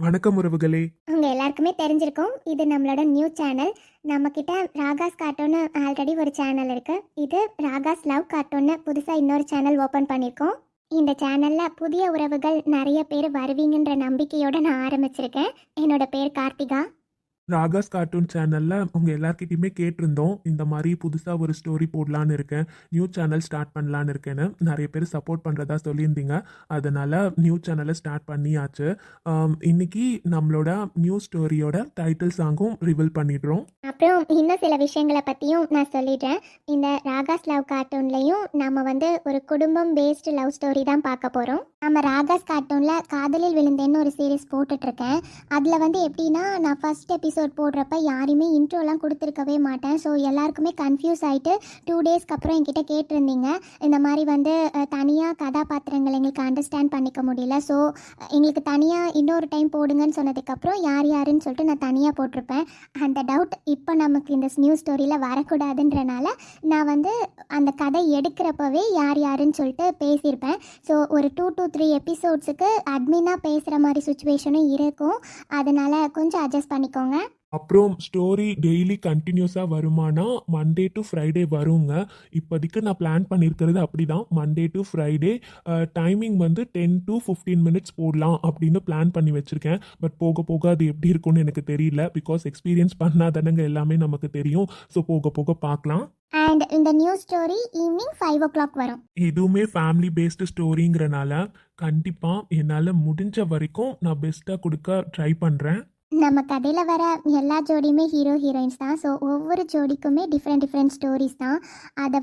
வணக்கம் உறவுகளே. உங்க எல்லாருக்குமே தெரிஞ்சிருக்கும், இது நம்மளோட நியூ சேனல். நம்ம கிட்ட ராகாஸ் கார்ட்டூன் ஆல்ரெடி ஒரு சேனல் இருக்கு. இது ராகாஸ் லவ் கார்ட்டூன்னு புதுசாக இன்னொரு சேனல் ஓப்பன் பண்ணியிருக்கோம். இந்த சேனல்ல புதிய உறவுகள் நிறைய பேர் வருவீங்கன்ற நம்பிக்கையோட நான் ஆரம்பிச்சிருக்கேன். என்னோட பேர் கார்த்திகா. ராகாஸ் கார்ட்டூன் சேனலில் உங்கள் எல்லார்கிட்டையுமே கேட்டிருந்தோம், இந்த மாதிரி புதுசாக ஒரு ஸ்டோரி போடலான்னு இருக்கேன், நியூ சேனல் ஸ்டார்ட் பண்ணலான்னு இருக்கேன்னு. நிறைய பேர் சப்போர்ட் பண்ணுறதா சொல்லியிருந்தீங்க. அதனால் நியூ சேனலை ஸ்டார்ட் பண்ணியாச்சு. இன்னைக்கு நம்மளோட நியூ ஸ்டோரியோட டைட்டில் சாங்கும் ரிவீல் பண்ணிடுறோம். அப்புறம் இன்னும் சில விஷயங்களை பற்றியும் நான் சொல்லிடுறேன். இந்த ராகாஸ் லவ் கார்ட்டூன்லேயும் நம்ம ஒரு குடும்பம் பேஸ்டு லவ் ஸ்டோரி தான் பார்க்க போகிறோம். நம்ம ராகாஸ் கார்ட்டூனில் காதலில் விழுந்தேன்னு ஒரு சீரீஸ் போட்டுட்ருக்கேன். அதில் எப்படின்னா, நான் ஃபஸ்ட் எபிசோட் போடுறப்ப யாரையுமே இன்ட்ரோலாம் கொடுத்துருக்கவே மாட்டேன். ஸோ எல்லாருக்குமே கன்ஃபியூஸ் ஆகிட்டு 2 டேஸ்க்கு அப்புறம் என்கிட்ட கேட்டிருந்தீங்க, இந்த மாதிரி தனியாக கதாபாத்திரங்கள் எங்களுக்கு அண்டர்ஸ்டாண்ட் பண்ணிக்க முடியல, ஸோ எங்களுக்கு தனியாக இன்னொரு டைம் போடுங்கன்னு சொன்னதுக்கப்புறம் யார் யாருன்னு சொல்லிட்டு நான் தனியாக போட்டிருப்பேன். அந்த டவுட் இப்போ நமக்கு இந்த நியூ ஸ்டோரியில் வரக்கூடாதுன்றனால நான் அந்த கதை எடுக்கிறப்பவே யார் யாருன்னு சொல்லிட்டு பேசியிருப்பேன். ஸோ ஒரு 2 to 3 எபிசோட்ஸுக்கு அட்மினாக பேசுகிற மாதிரி சுச்சுவேஷனும் இருக்கும். அதனால் கொஞ்சம் அட்ஜஸ்ட் பண்ணிக்கோங்க. அப்புறம் ஸ்டோரி டெய்லி கண்டினியூஸாக வருமானா மண்டே டு ஃப்ரைடே வருங்க. இப்போதைக்கு நான் பிளான் பண்ணியிருக்கிறது அப்படி தான், Monday to Friday. Timing 10 to 15 minutes போடலாம் அப்படின்னு பிளான் பண்ணி வச்சுருக்கேன். பட் போக போக அது எப்படி இருக்கும்னு எனக்கு தெரியல, பிகாஸ் எக்ஸ்பீரியன்ஸ் பண்ணாதானங்க எல்லாமே நமக்கு தெரியும். ஸோ போக போக பார்க்கலாம். அண்ட் இந்த நியூ ஸ்டோரி ஈவினிங் 5 o'clock வரும். எதுவுமே ஃபேமிலி பேஸ்டு ஸ்டோரிங்கிறனால கண்டிப்பாக என்னால் முடிஞ்ச வரைக்கும் நான் பெஸ்ட்டாக கொடுக்க ட்ரை பண்ணுறேன். நம்ம கதையில் வர எல்லா ஜோடியுமே ஹீரோ ஹீரோயின்ஸ் தான். ஸோ ஒவ்வொரு ஜோடிக்குமே டிஃப்ரெண்ட் ஸ்டோரிஸ் தான். அதை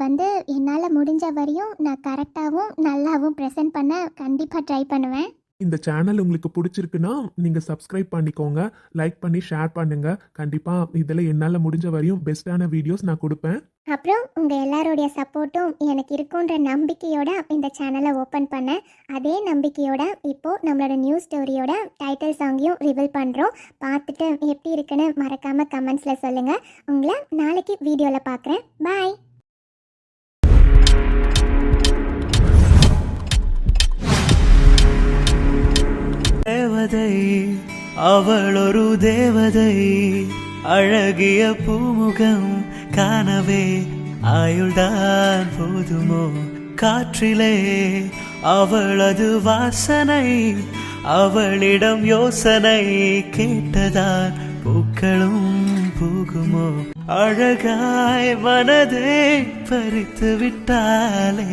என்னால் முடிஞ்ச வரையும் நான் கரெக்டாகவும் நல்லாவும் ப்ரெசென்ட் பண்ண கண்டிப்பாக ட்ரை பண்ணுவேன். இந்த சேனல் உங்களுக்கு பிடிச்சிருக்குன்னா நீங்கள் சப்ஸ்கிரைப் பண்ணிக்கோங்க, லைக் பண்ணி ஷேர் பண்ணுங்கள். கண்டிப்பாக இதில் என்னால் முடிஞ்ச வரையும் பெஸ்ட்டான வீடியோஸ் நான் கொடுப்பேன். அப்புறம் உங்கள் எல்லாருடைய சப்போர்ட்டும் எனக்கு இருக்குன்ற நம்பிக்கையோட இந்த சேனலை ஓப்பன் பண்ணேன். அதே நம்பிக்கையோட இப்போது நம்மளோட நியூ ஸ்டோரியோட டைட்டில் சாங்கையும் ரிவீல் பண்ணுறோம். பார்த்துட்டு எப்படி இருக்குன்னு மறக்காமல் கமெண்ட்ஸில் சொல்லுங்கள். உங்களை நாளைக்கு வீடியோவில் பார்க்குறேன். பாய். தேவதை அவள் ஒரு தேவதை, அழகிய பூமுகம் காணவே ஆயுள்தான் போதுமோ. காற்றிலே அவளது வாசனை, அவளிடம் யோசனை கேட்டதான் பூக்களும் பூகுமோ. அழகாய் மனதை பறித்து விட்டாலே